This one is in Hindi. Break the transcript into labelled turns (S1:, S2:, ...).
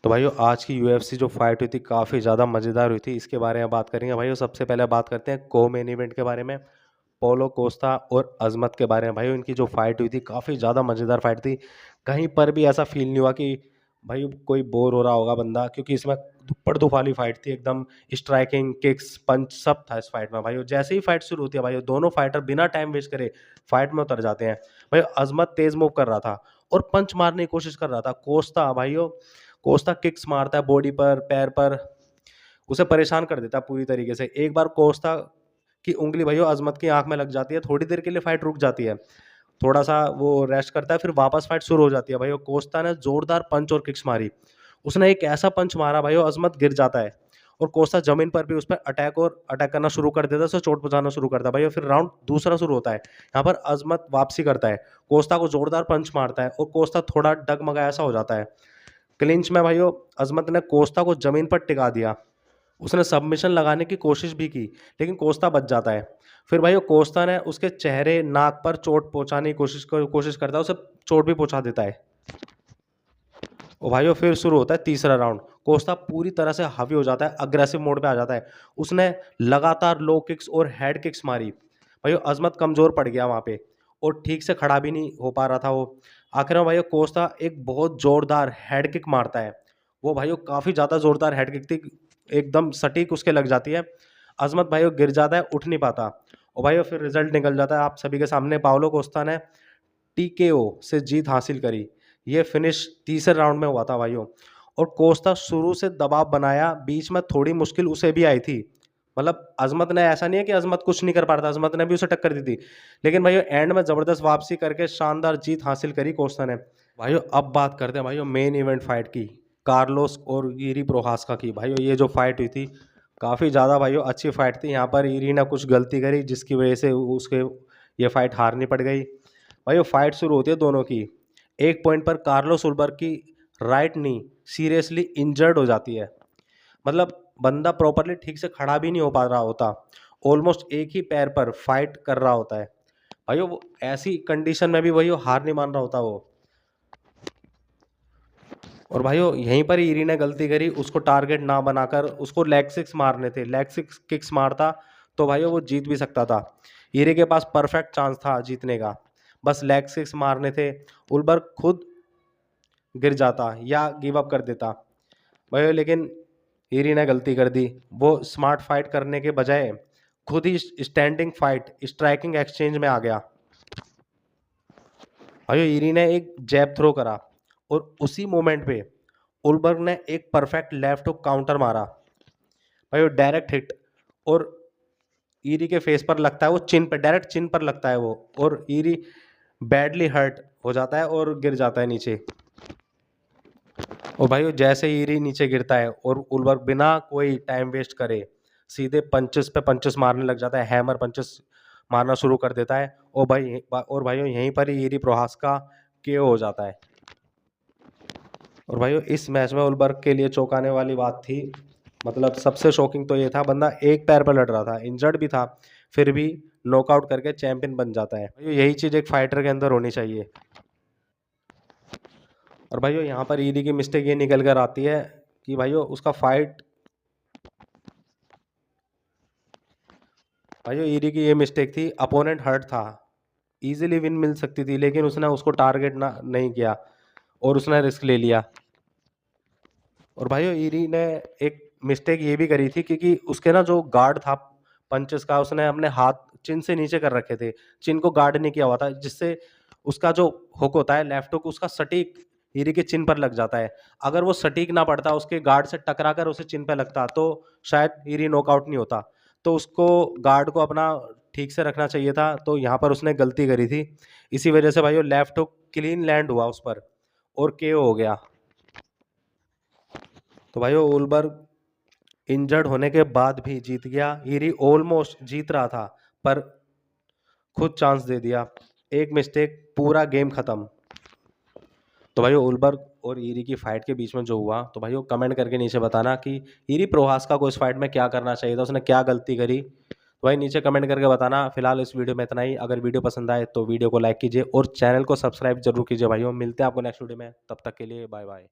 S1: तो भाइयों आज की यूएफसी जो फाइट हुई थी काफ़ी ज़्यादा मज़ेदार हुई थी। इसके बारे में बात करेंगे भाइयों। सबसे पहले बात करते हैं को मेन इवेंट के बारे में। पोलो कोस्टा और अजमत के बारे में। भाइयों इनकी जो फाइट हुई थी काफ़ी ज़्यादा मज़ेदार फाइट थी। कहीं पर भी ऐसा फील नहीं हुआ कि भाई कोई बोर हो रहा होगा बंदा, क्योंकि इसमें दुप्पड़ दुपाली फाइट थी एकदम। स्ट्राइकिंग, किक्स, पंच सब था इस फाइट में भाइयों। जैसे ही फाइट शुरू होती है भाइयों, दोनों फाइटर बिना टाइम वेस्ट करे फाइट में उतर जाते हैं। भाई अजमत तेज मूव कर रहा था और पंच मारने की कोशिश कर रहा था। कोस्टा भाइयों, कोस्टा किक्स मारता है बॉडी पर, पैर पर, उसे परेशान कर देता है पूरी तरीके से। एक बार कोस्टा की उंगली भाइयों अजमत की आंख में लग जाती है। थोड़ी देर के लिए फाइट रुक जाती है, थोड़ा सा वो रेस्ट करता है, फिर वापस फाइट शुरू हो जाती है। भाइयों कोस्टा ने जोरदार पंच और किक्स मारी। उसने एक ऐसा पंच मारा भाइयों, अजमत गिर जाता है और कोस्टा जमीन पर भी उस पर अटैक करना शुरू कर देता है, उसे चोट पहुंचाना शुरू करता है। भाइयों फिर राउंड दूसरा शुरू होता है। यहाँ पर अजमत वापसी करता है, कोस्टा को जोरदार पंच मारता है और कोस्टा थोड़ा डगमगा ऐसा हो जाता है। क्लिंच में भाइयों अजमत ने कोस्टा को जमीन पर टिका दिया। उसने सबमिशन लगाने की कोशिश भी की, लेकिन कोस्टा बच जाता है। फिर भाइयों कोस्टा ने उसके चेहरे, नाक पर चोट पहुंचाने की कोशिश करता है, उसे चोट भी पहुंचा देता है। और भाइयों फिर शुरू होता है तीसरा राउंड। कोस्टा पूरी तरह से हावी हो जाता है, अग्रेसिव मोड पे आ जाता है। उसने लगातार लो किक्स और हेड किक्स मारी। भाइयों अजमत कमजोर पड़ गया वहां पे और ठीक से खड़ा भी नहीं हो पा रहा था वो। आखिर में भाइयों कोस्टा एक बहुत जोरदार हेड किक मारता है। वो भाइयों काफी ज्यादा जोरदार हेड किक थी, एकदम सटीक उसके लग जाती है। अजमत भाइयों गिर जाता है, उठ नहीं पाता। और भाइयों फिर रिजल्ट निकल जाता है आप सभी के सामने। पाउलो कोस्टा ने टीकेओ से जीत हासिल करी। ये फिनिश तीसरे राउंड में हुआ था भाइयों। और कोस्टा शुरू से दबाव बनाया, बीच में थोड़ी मुश्किल उसे भी आई थी। मतलब अजमत ने, ऐसा नहीं है कि अजमत कुछ नहीं कर पा रहा था, अजमत ने भी उसे टक्कर दी थी। लेकिन भाइयों एंड में जबरदस्त वापसी करके शानदार जीत हासिल करी कोस्टा ने। भाइयों अब बात करते हैं भाइयों मेन इवेंट फाइट की, कार्लोस और ईरी प्रोहास्का की। भाइयों ये जो फाइट हुई थी काफ़ी ज़्यादा भाइयों अच्छी फाइट थी। यहाँ पर ईरी ने कुछ गलती करी जिसकी वजह से उसके ये फाइट हारनी पड़ गई। भाइयों फाइट शुरू होती है दोनों की। एक पॉइंट पर कार्लोस उल्बर की राइट नी सीरियसली इंजर्ड हो जाती है। मतलब बंदा प्रॉपरली ठीक से खड़ा भी नहीं हो पा रहा होता, ऑलमोस्ट एक ही पैर पर फाइट कर रहा होता है। भाइयों वो ऐसी कंडीशन में भी भाइयों हार नहीं मान रहा होता वो। और भाइयों यहीं पर ही ईरी ने गलती करी, उसको टारगेट ना बनाकर उसको लेग सिक्स मारने थे। लेग सिक्स किक्स मारता तो भाइयों वो जीत भी सकता था। ईरी के पास परफेक्ट चांस था जीतने का, बस लेग सिक्स मारने थे। उल्बर खुद गिर जाता या गिव अप कर देता भाइयों, लेकिन ईरी ने गलती कर दी। वो स्मार्ट फाइट करने के बजाय खुद ही स्टैंडिंग फाइट, स्ट्राइकिंग एक्सचेंज में आ गया। भाइयों ईरी ने एक जैब थ्रो करा और उसी मोमेंट पे उलबर्ग ने एक परफेक्ट लेफ्ट हुक काउंटर मारा। भाई वो डायरेक्ट हिट और ईरी के फेस पर लगता है, वो चिन पर, डायरेक्ट चिन पर लगता है वो, और ईरी बैडली हर्ट हो जाता है और गिर जाता है नीचे। और भाई जैसे ही ईरी नीचे गिरता है और उलबर्ग बिना कोई टाइम वेस्ट करे सीधे पंचेस पे पंचेस मारने लग जाता है, हैमर पंचेस मारना शुरू कर देता है। और भाइयों यहीं पर ही ईरी प्रोहास्का केओ हो जाता है। और भाइयों इस मैच में उलबर्ग के लिए चौंकाने वाली बात थी, मतलब सबसे शॉकिंग तो ये था, बंदा एक पैर पर लड़ रहा था, इंजर्ड भी था, फिर भी नॉकआउट करके चैंपियन बन जाता है। भाइयों यही चीज़ एक फाइटर के अंदर होनी चाहिए। और भाइयों यहाँ पर ईरी की मिस्टेक ये निकल कर आती है कि भाइयों उसका फाइट, भाइयों ईरी की ये मिस्टेक थी, अपोनेंट हर्ट था, इजीली विन मिल सकती थी, लेकिन उसने उसको टारगेट ना नहीं किया और उसने रिस्क ले लिया। और भाइयों ईरी ने एक मिस्टेक ये भी करी थी क्योंकि उसके ना जो गार्ड था पंचेस का, उसने अपने हाथ चिन से नीचे कर रखे थे, चिन को गार्ड नहीं किया हुआ था, जिससे उसका जो हुक होता है लेफ्ट हुक, उसका सटीक ईरी के चिन पर लग जाता है। अगर वो सटीक ना पड़ता, उसके गार्ड से टकरा कर उसे चिन पे लगता, तो शायद ईरी नॉकआउट नहीं होता। तो उसको गार्ड को अपना ठीक से रखना चाहिए था, तो यहाँ पर उसने गलती करी थी। इसी वजह से भाइयों लेफ्ट हुक क्लीन लैंड हुआ उस पर और केओ हो गया। तो भाइयों उलबर्ग इंजर्ड होने के बाद भी जीत गया। ईरी ऑलमोस्ट जीत रहा था पर खुद चांस दे दिया, एक मिस्टेक पूरा गेम खत्म। तो भाइयों उलबर्ग और ईरी की फाइट के बीच में जो हुआ, तो भाइयों कमेंट करके नीचे बताना कि ईरी प्रोहास्का को इस फाइट में क्या करना चाहिए था, उसने क्या गलती करी। तो भाई नीचे कमेंट करके बताना। फिलहाल इस वीडियो में इतना ही। अगर वीडियो पसंद आए तो वीडियो को लाइक कीजिए और चैनल को सब्सक्राइब जरूर कीजिए। भाइयों मिलते हैं आपको नेक्स्ट वीडियो में, तब तक के लिए बाय बाय।